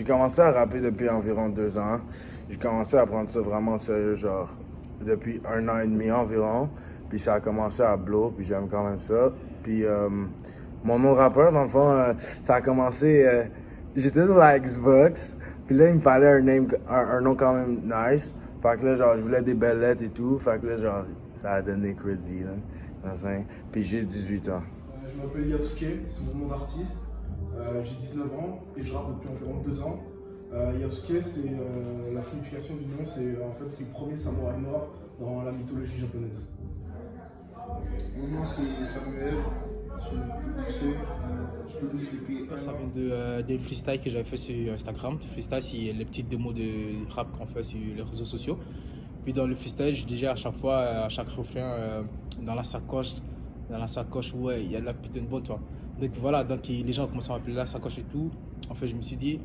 commencé à rapper depuis environ 2 ans. J'ai commencé à prendre ça vraiment sérieux, genre, depuis 1 an et demi environ. Puis ça a commencé à blow, puis j'aime quand même ça. Puis mon nom rappeur, dans le fond, ça a commencé... j'étais sur la Xbox, puis là, il me fallait un nom quand même nice. Fait que là, genre, je voulais des belles lettres et tout. Fait que là, genre, ça a donné Crazy, là. Puis j'ai 18 ans. Je m'appelle Yasuke, c'est mon nom d'artiste. J'ai 19 ans et je rappe depuis environ 2 ans. Yasuke, c'est la signification du nom, c'est le premier samouraï noir dans la mythologie japonaise. Mon nom c'est Samuel, je suis producteur, je produis depuis un Ça an. vient d'un freestyle que j'avais fait sur Instagram. Freestyle, c'est les petites démos de rap qu'on fait sur les réseaux sociaux. Puis dans le freestyle, je disais à chaque fois, à chaque refrain, dans la sacoche, ouais, il y a de la putain de bonne, toi. Donc voilà, donc les gens ont commencé à m'appeler la sacoche et tout. En fait, je me suis dit,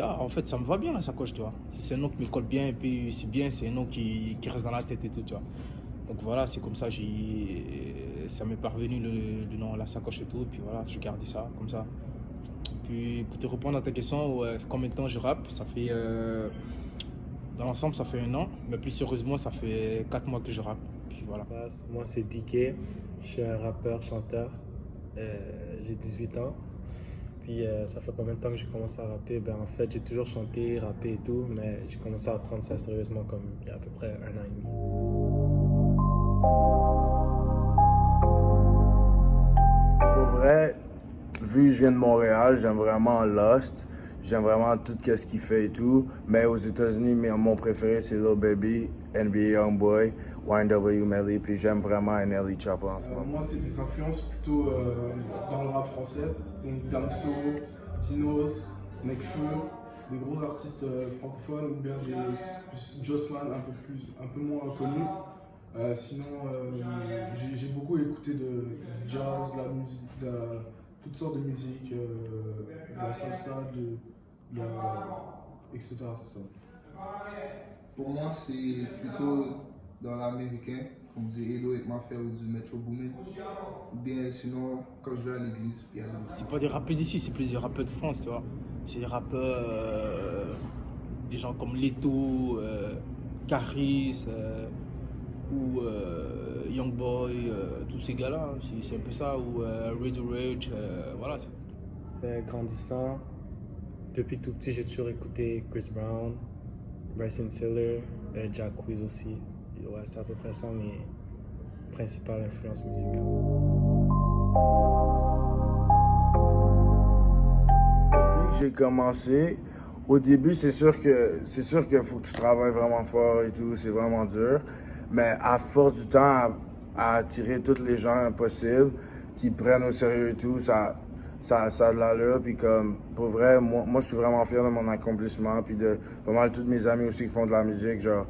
ah, en fait, ça me va bien la sacoche, tu vois. C'est un nom qui me colle bien et puis c'est bien, c'est un nom qui reste dans la tête et tout, tu vois. Donc voilà, c'est comme ça, ça m'est parvenu le nom la sacoche et tout. Et puis voilà, j'ai gardé ça comme ça. Puis pour te répondre à ta question, ouais, combien de temps je rappe, ça fait, dans l'ensemble, ça fait 1 an. Mais plus sérieusement, ça fait 4 mois que je rappe. Puis voilà. Moi, c'est DK. Je suis un rappeur, chanteur. J'ai 18 ans. Puis ça fait combien de temps que j'ai commencé à rapper? Ben, en fait, j'ai toujours chanté, rappé et tout, mais j'ai commencé à prendre ça sérieusement comme il y a à peu près 1 an et demi. Pour vrai, vu que je viens de Montréal, j'aime vraiment Lost. J'aime vraiment tout ce qu'il fait et tout. Mais aux États-Unis, mon préféré, c'est Lil Baby, NBA Youngboy, YNW Melly. Puis j'aime vraiment NLE Choppa en ce moment. Moi, c'est des influences plutôt dans le rap français, donc Damso, Dinos, Nekfeu, des gros artistes francophones ou bien plus Jossman un peu moins connus. Sinon, j'ai beaucoup écouté du jazz, de la musique, toutes sortes de musique, de la salsa, etc. C'est ça. Pour moi c'est plutôt dans l'américain, comme du Hello et Mafia ou du Metro Boomin. Ou bien sinon quand je vais à l'église, puis à l'église. C'est pas des rappeurs d'ici, c'est plus des rappeurs de France, tu vois. C'est des rappeurs, des gens comme Leto, Caris, ou Youngboy, tous ces gars-là, hein. C'est un peu ça, ou Radio Rage, voilà. Grandissant, depuis tout petit, j'ai toujours écouté Chris Brown, Bryson Tiller, Jack Wiz aussi. Et ouais, c'est à peu près ça mes principales influences musicales. Depuis que j'ai commencé, au début, c'est sûr que faut que tu travailles vraiment fort et tout, c'est vraiment dur. Mais à force du temps, à attirer tous les gens possibles, qui prennent au sérieux et tout, ça a de l'allure. Puis comme, pour vrai, moi, je suis vraiment fier de mon accomplissement. Puis de pas mal tous mes amis aussi qui font de la musique. Genre,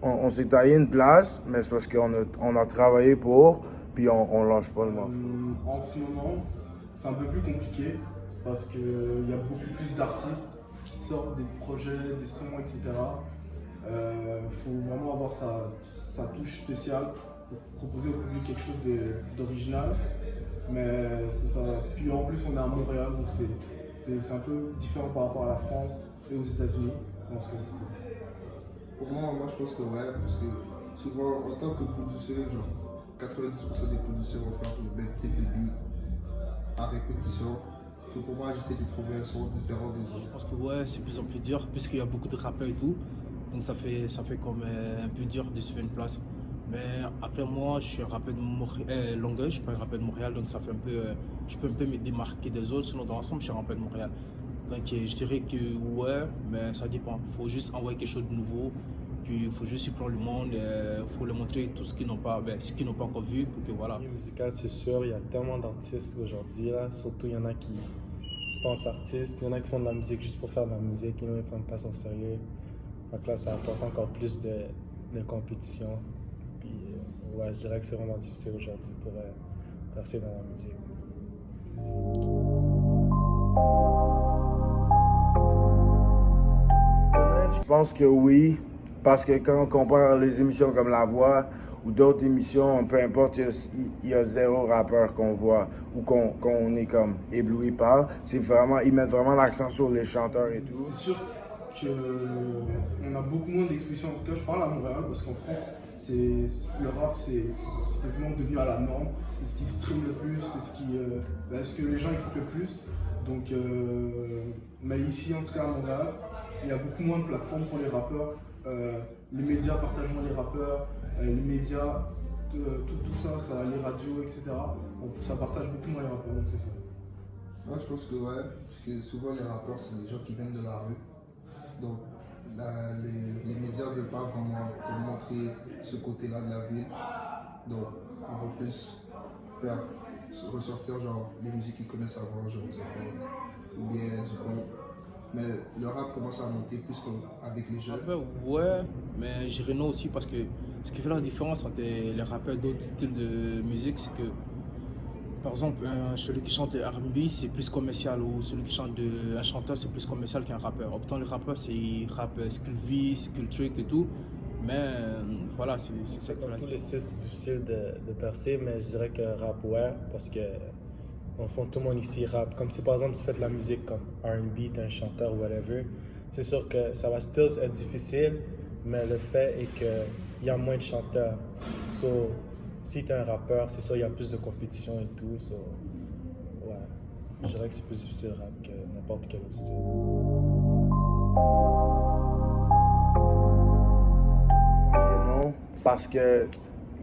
on s'est taillé une place, mais c'est parce qu'on a travaillé pour, puis on lâche pas le morceau. En ce moment, c'est un peu plus compliqué parce qu'il y a beaucoup plus d'artistes qui sortent des projets, des sons, etc. Faut vraiment avoir sa touche spéciale pour proposer au public quelque chose d'original. Mais c'est ça. Puis en plus, on est à Montréal, donc c'est un peu différent par rapport à la France et aux États-Unis. Je pense que c'est ça. Pour moi je pense que ouais, parce que souvent en tant que producteur, genre 90% des producteurs vont faire le même type de beat à répétition. Donc pour moi j'essaie de trouver un son différent des Je autres. pense que ouais, c'est de plus en plus dur, puisqu'il y a beaucoup de rappeurs et tout. Donc ça fait comme un peu dur de se faire une place. Mais après moi, je suis un rappeur de Longueuil, je suis pas un rappeur de Montréal, donc ça fait un peu, je peux un peu me démarquer des autres. Sinon dans l'ensemble, je suis un rappeur de Montréal. Donc je dirais que ouais, mais ça dépend. Il faut juste envoyer quelque chose de nouveau. Puis il faut juste surprendre le monde, il faut leur montrer tout ce qu'ils n'ont pas, ce qu'ils n'ont pas encore vu pour que voilà. Musical, c'est sûr, il y a tellement d'artistes aujourd'hui, là. Surtout, il y en a qui se pensent artistes, il y en a qui font de la musique juste pour faire de la musique, ils ne prennent pas ça au sérieux. Donc là, ça apporte encore plus de compétition. Puis, ouais, je dirais que c'est vraiment difficile aujourd'hui pour percer dans la musique. Je pense que oui, parce que quand on compare les émissions comme La Voix ou d'autres émissions, peu importe, il y a zéro rappeur qu'on voit ou qu'on est comme ébloui par. C'est vraiment, ils mettent vraiment l'accent sur les chanteurs et tout. C'est sûr qu'on a beaucoup moins d'expression. En tout cas, je parle à Montréal parce qu'en France, le rap, c'est quasiment devenu à la norme. C'est ce qui stream le plus, c'est ce que les gens écoutent le plus. Donc, mais ici, en tout cas à Montréal, il y a beaucoup moins de plateformes pour les rappeurs. Les médias partagent moins les rappeurs, les médias, tout ça, les radios, etc. Ça partage beaucoup moins les rappeurs, donc c'est ça. Moi, je pense que ouais, parce que souvent les rappeurs, c'est des gens qui viennent de la rue. Donc, les médias ne veulent pas vraiment montrer ce côté-là de la ville. Donc, ils vont plus faire ressortir genre les musiques qu'ils connaissent avant, genre du rock ou bien du pop. Mais le rap commence à monter plus avec les jeunes. Ouais, mais je dirais non aussi parce que ce qui fait la différence entre les rappeurs d'autres styles de musique, c'est que par exemple, celui qui chante le R&B, c'est plus commercial, ou celui qui chante un chanteur, c'est plus commercial qu'un rappeur. Pourtant, le rappeur, il rappe ce qu'il vit, ce qu'il truc et tout. Mais voilà, c'est ça qui fait la Dans tous les différence. styles, c'est difficile de percer, mais je dirais que rap, ouais, parce que, en fond, tout le monde ici rappe. Comme si, par exemple, tu fais de la musique comme R&B, t'es un chanteur ou whatever, c'est sûr que ça va still être difficile, mais le fait est qu'il y a moins de chanteurs. So, si t'es un rappeur, c'est sûr, il y a plus de compétition et tout. So, ouais, je dirais que c'est plus difficile rap que n'importe quel autre style. Parce que non, parce que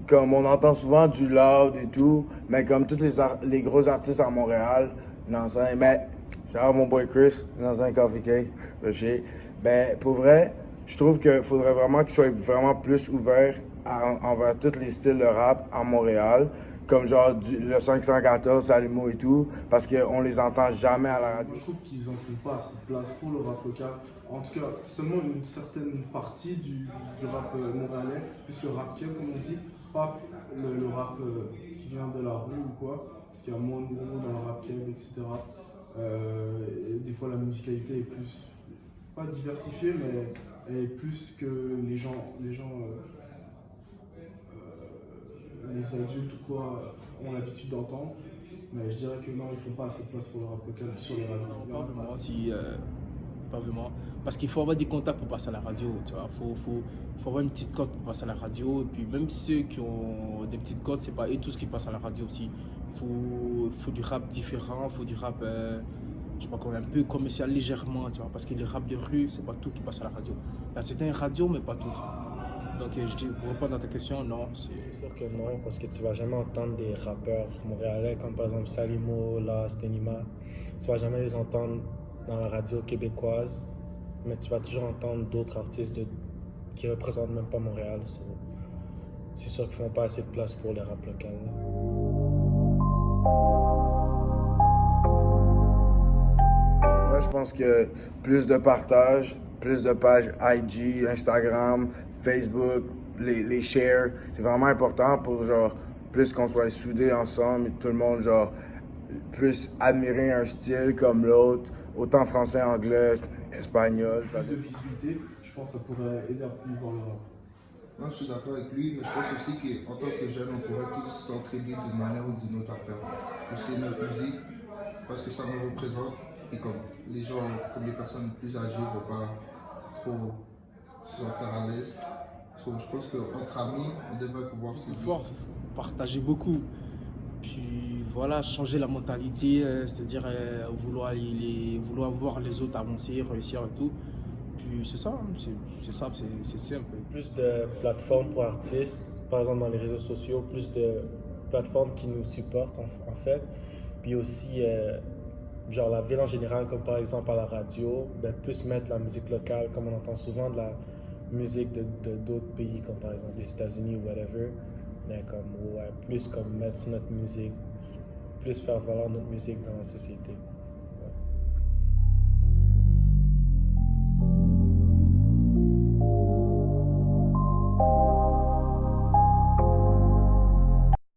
comme on entend souvent du loud et tout, mais comme tous les gros artistes à Montréal, mais genre mon boy Chris, dans un Coffee Cake, ben pour vrai, je trouve qu'il faudrait vraiment qu'il soit vraiment plus ouvert envers tous les styles de rap à Montréal, comme genre le 514, Salimo et tout, parce qu'on les entend jamais à la radio. Je trouve qu'ils en font pas assez de place pour le rap local. En tout cas, seulement une certaine partie du rap montréalais, plus le rap keb, comme on dit, pas le rap qui vient de la rue ou quoi, parce qu'il y a moins de gros mots dans le rap keb, etc. Et des fois, la musicalité est plus, pas diversifiée, mais elle est plus que les adultes ou quoi ont l'habitude d'entendre. Mais je dirais que non, ils font pas assez de place pour le rap local sur les radios. Pas vraiment, pas vraiment. Parce qu'il faut avoir des contacts pour passer à la radio, tu vois. Faut avoir une petite cote pour passer à la radio. Et puis même ceux qui ont des petites cotes, c'est pas eux tous qui passent à la radio aussi. Faut du rap différent, faut du rap, je sais pas comment, un peu commercial légèrement, tu vois. Parce que le rap de rue, c'est pas tout qui passe à la radio. Il y a certaines radios, mais pas toutes. Donc je dis, pour répondre à ta question, non. C'est sûr que non, parce que tu vas jamais entendre des rappeurs montréalais comme par exemple Salimo, Lost, Enima. Tu vas jamais les entendre dans la radio québécoise, mais tu vas toujours entendre d'autres artistes qui représentent même pas Montréal. So, c'est sûr qu'ils font pas assez de place pour les rap locaux. Ouais, je pense que plus de partage, plus de pages IG, Instagram, Facebook, les shares, c'est vraiment important pour genre plus qu'on soit soudés ensemble et tout le monde genre puisse admirer un style comme l'autre, autant français, anglais, espagnol. Plus de visibilité, je pense que ça pourrait aider à promouvoir le rap. Moi, je suis d'accord avec lui, mais je pense aussi qu'en tant que jeunes, on pourrait tous s'entraider d'une manière ou d'une autre à faire aussi notre musique, parce que ça nous représente. Et comme les gens, comme les personnes plus âgées ne vont pas trop se sentir à l'aise. Donc, je pense qu'entre amis, on devrait pouvoir se Force, partager beaucoup. Puis voilà, changer la mentalité, c'est-à-dire vouloir voir les autres avancer, réussir et tout. Puis c'est ça, c'est simple. Plus de plateformes pour artistes, par exemple dans les réseaux sociaux, plus de plateformes qui nous supportent en fait. Puis aussi, genre la ville en général, comme par exemple à la radio, ben, plus mettre la musique locale, comme on entend souvent de la musique de d'autres pays, comme par exemple les États-Unis ou whatever. Mais comme, ouais, plus comme mettre notre musique, plus faire valoir notre musique dans la société.